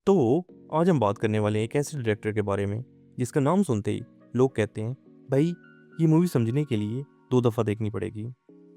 तो आज हम बात करने वाले हैं एक ऐसे डायरेक्टर के बारे में जिसका नाम सुनते ही लोग कहते हैं भाई ये मूवी समझने के लिए 2 दफ़ा देखनी पड़ेगी।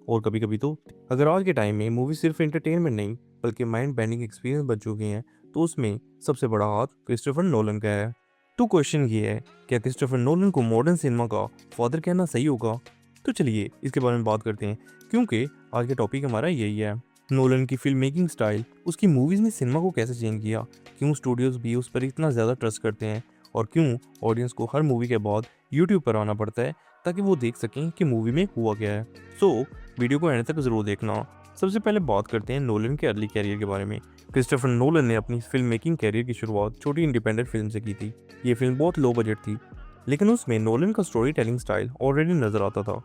और कभी कभी तो अगर आज के टाइम में मूवी सिर्फ एंटरटेनमेंट नहीं बल्कि माइंड बेंडिंग एक्सपीरियंस बन चुकी हैं तो उसमें सबसे बड़ा हाथ क्रिस्टोफर नोलन का है। तो क्वेश्चन ये है, क्या क्रिस्टोफर नोलन को मॉडर्न सिनेमा का फादर कहना सही होगा? तो चलिए इसके बारे में बात करते हैं, क्योंकि आज का टॉपिक हमारा यही है। नोलन की फिल्म मेकिंग स्टाइल, उसकी मूवीज़ ने सिनेमा को कैसे चेंज किया, क्यों स्टूडियोज भी उस पर इतना ज़्यादा ट्रस्ट करते हैं और क्यों ऑडियंस को हर मूवी के बाद यूट्यूब पर आना पड़ता है ताकि वो देख सकें कि मूवी में हुआ क्या है। सो वीडियो को एंड तक ज़रूर देखना। सबसे पहले बात करते हैं नोलन के अर्ली कैरियर के बारे में। क्रिस्टोफर नोलन ने अपनी फिल्म मेकिंग कैरियर की शुरुआत छोटी इंडिपेंडेंट फिल्म से की थी। ये फिल्म बहुत लो बजट थी, लेकिन उसमें नोलन का स्टोरी टेलिंग स्टाइल ऑलरेडी नज़र आता था।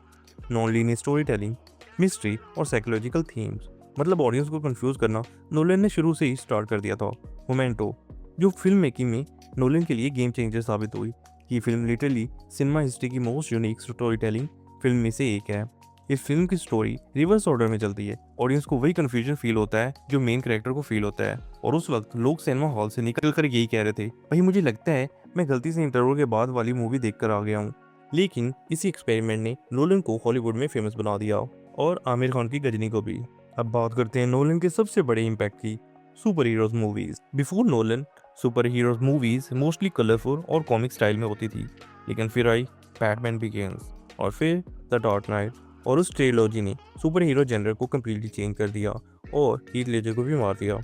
Non linear story telling, mystery और साइकोलॉजिकल थीम्स, मतलब ऑडियंस को कंफ्यूज करना नोलन ने शुरू से ही स्टार्ट कर दिया था। मोमेंटो, जो फिल्म मेकिंग में नोलन के लिए गेम चेंजर साबित हुई। ये फिल्म लिटरली सिनेमा हिस्ट्री की most unique story telling film में से एक है। इस फिल्म की स्टोरी रिवर्स ऑर्डर में चलती है। ऑडियंस को वही कन्फ्यूजन फील होता है जो मेन कैरेक्टर को फील होता है, और उस वक्त लोग सिनेमा हॉल से निकल कर यही कह रहे थे, भाई मुझे लगता है मैं गलती से इंटरवल के बाद वाली मूवी देख कर आ गया हूँ। लेकिन इसी एक्सपेरिमेंट ने नोलन को हॉलीवुड में फेमस बना दिया, और आमिर खान की गजनी को भी। अब बात करते हैं नोलन के सबसे बड़े इम्पैक्ट की, super heroes movies. Before Nolan super heroes movies mostly colourful और कॉमिक स्टाइल में होती थी, लेकिन फिर आई बैटमैन बिगिंस और फिर द डार्क नाइट, और उस ट्रिलॉजी ने सुपर हीरो जेनर को कम्प्लीटली चेंज कर दिया और हीथ लेजर को भी मार दिया।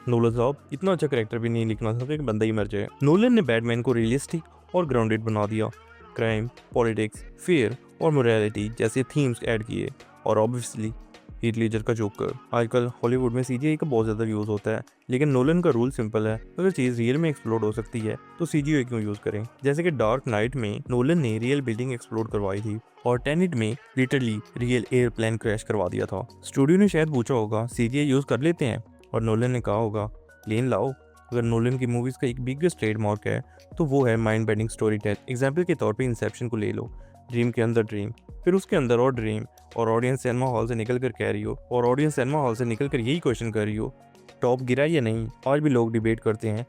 नोलन साहब इतना अच्छा करेक्टर भी नहीं लिखना था कि एक बंदा ही मर जाए। नोलन ने बैटमैन को रियलिस्टिक और ग्राउंडेड बना दिया। क्राइम, पॉलिटिक्स, फियर और मोरालिटी जैसे थीम्स ऐड किए, और ऑब्वियसली हीथ लेजर का जोकर। आजकल हॉलीवुड में सीजीआई का बहुत ज़्यादा यूज़ होता है, लेकिन नोलन का रूल सिंपल है, अगर चीज़ रियल में एक्सप्लोड हो सकती है तो सीजीआई क्यों यूज़ करें। जैसे कि डार्क नाइट में नोलन ने रियल बिल्डिंग एक्सप्लोड करवाई थी, और टेनेट में लिटरली रियल एयरप्लेन क्रैश करवा दिया था। स्टूडियो ने शायद पूछा होगा सीजीआई यूज़ कर लेते हैं, और नोलन ने कहा होगा प्लेन लाओ। अगर नोलन की मूवीज़ का एक बिगेस्ट ट्रेडमार्क है तो वो है mind bending story tell. Example के तौर पे इंसेप्शन को ले लो, ड्रीम के अंदर ड्रीम, फिर उसके अंदर और ड्रीम, और ऑडियंस सिनेमा हॉल से निकल कर कह रही हो, और ऑडियंस सिनेमा हॉल से निकल कर यही क्वेश्चन कर रही हो टॉप गिरा या नहीं। आज भी लोग डिबेट करते हैं,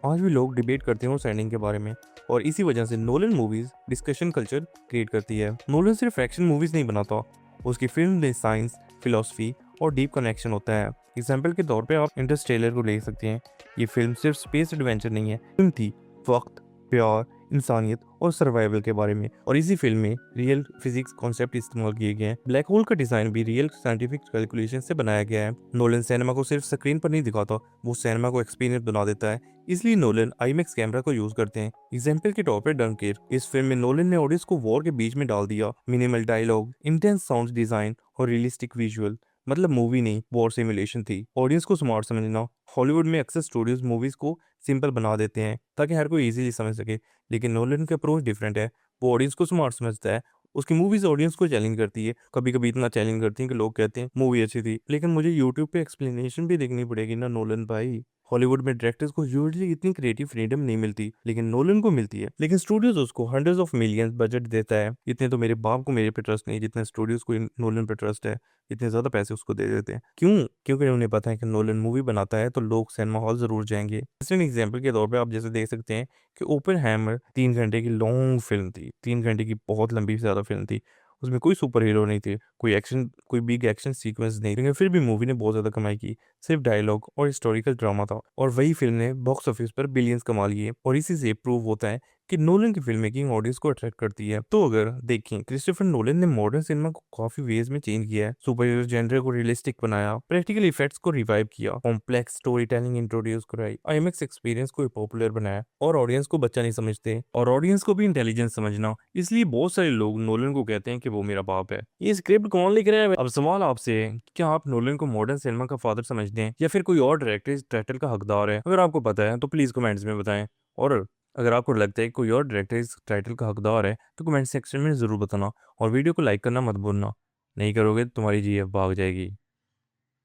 उस एंडिंग के बारे में, और इसी वजह से Nolan movies discussion culture create करती है। नोलन सिर्फ एक्शन मूवीज नहीं बनाता, उसकी फिल्म में साइंस, फिलॉसफी और डीप कनेक्शन होता है। एग्जाम्पल के तौर पे आप इंटरस्टेलर को ले सकते हैं। ये फिल्म सिर्फ स्पेस एडवेंचर नहीं है, फिल्म थी वक्त, प्यार, इंसानियत और सर्वाइवल के बारे में, और इसी फिल्म में रियल फिजिक्स कॉन्सेप्ट इस्तेमाल किए गए हैं। ब्लैक होल का डिजाइन भी रियल साइंटिफिक कैलकुलेशन से बनाया गया है। नोलन सिनेमा को सिर्फ स्क्रीन पर नहीं दिखाता, वो सिनेमा को एक्सपीरियंस बना देता है, इसलिए नोलन आईमैक्स कैमरा को यूज करते हैं। एग्जाम्पल के तौर पर डंकेर, इस फिल्म में नोलन ने ऑडियंस को वॉर के बीच में डाल दिया। Minimal dialogue, intense sound design और रियलिस्टिक विजुअल, मतलब मूवी नहीं वॉर सिमुलेशन थी। ऑडियंस को स्मार्ट समझना, हॉलीवुड में अक्सर स्टूडियोज मूवीज को सिंपल बना देते हैं ताकि हर कोई इजीली समझ सके, लेकिन नोलन का अप्रोच डिफरेंट है। वो ऑडियंस को स्मार्ट समझता है, उसकी मूवीज ऑडियंस को चैलेंज करती है, कभी कभी इतना चैलेंज करती है कि लोग कहते हैं मूवी अच्छी थी, लेकिन मुझे यूट्यूब पे एक्सप्लेनेशन भी देखनी पड़ेगी ना नोलन भाई। हॉलीवुड में डायरेक्टर्स को यूजुअली इतनी क्रिएटिव फ्रीडम नहीं मिलती, लेकिन नोलन को मिलती है। लेकिन स्टूडियोज उसको हंड्रेड्स ऑफ मिलियंस बजट देता है। इतने तो मेरे बाप को मेरे पे ट्रस्ट नहीं जितने स्टूडियोज को नोलन पे ट्रस्ट है। इतने ज्यादा पैसे उसको दे देते हैं, क्यों? क्योंकि उन्हें पता है कि नोलन मूवी बनाता है तो लोग सिनेमा हॉल जरूर जाएंगे। एग्जाम्पल के तौर पे आप जैसे देख सकते हैं कि ओपेनहाइमर 3 घंटे की लॉन्ग फिल्म थी, 3 घंटे की बहुत लंबी ज़्यादा फिल्म थी। उसमें कोई सुपर हीरो नहीं थे, कोई बिग एक्शन सीक्वेंस नहीं, लेकिन फिर भी मूवी ने बहुत ज़्यादा कमाई की। सिर्फ डायलॉग और हिस्टोरिकल ड्रामा था, और वही फिल्म ने बॉक्स ऑफिस पर बिलियंस कमा लिए, और इसी से प्रूव होता है कि नोलन की फिल्म मेकिंग ऑडियंस को अट्रैक्ट करती है। तो अगर देखें, क्रिस्टोफर नोलन ने मॉडर्न सिनेमा को काफी वेज में चेंज किया है। सुपर हीरो जेनर को रियलिस्टिक बनाया, प्रैक्टिकल इफेक्ट्स को रिवाइव किया, कॉम्प्लेक्स स्टोरी टेलिंग इंट्रोड्यूस कराई, आईएमएक्स एक्सपीरियंस को पॉपुलर बनाया, और ऑडियंस को बच्चा नहीं समझते, और ऑडियंस को भी इंटेलिजेंस समझना। इसलिए बहुत सारे लोग नोलन को कहते हैं कि वो मेरा बाप है। ये स्क्रिप्ट कौन लिख रहा है? अब सवाल आपसे है, क्या आप नोलन को मॉडर्न सिनेमा का फादर समझते हैं या फिर कोई और डायरेक्टर इस टाइटल का हकदार है? अगर आपको पता है तो प्लीज कमेंट्स में बताएं, और अगर आपको लगता है कि कोई और डायरेक्टर इस टाइटल का हकदार है तो कमेंट सेक्शन में ज़रूर बताना, और वीडियो को लाइक करना मत भूलना। नहीं करोगे तो तुम्हारी जीएफ भाग जाएगी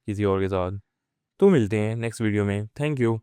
किसी और के साथ। तो मिलते हैं नेक्स्ट वीडियो में। Thank you.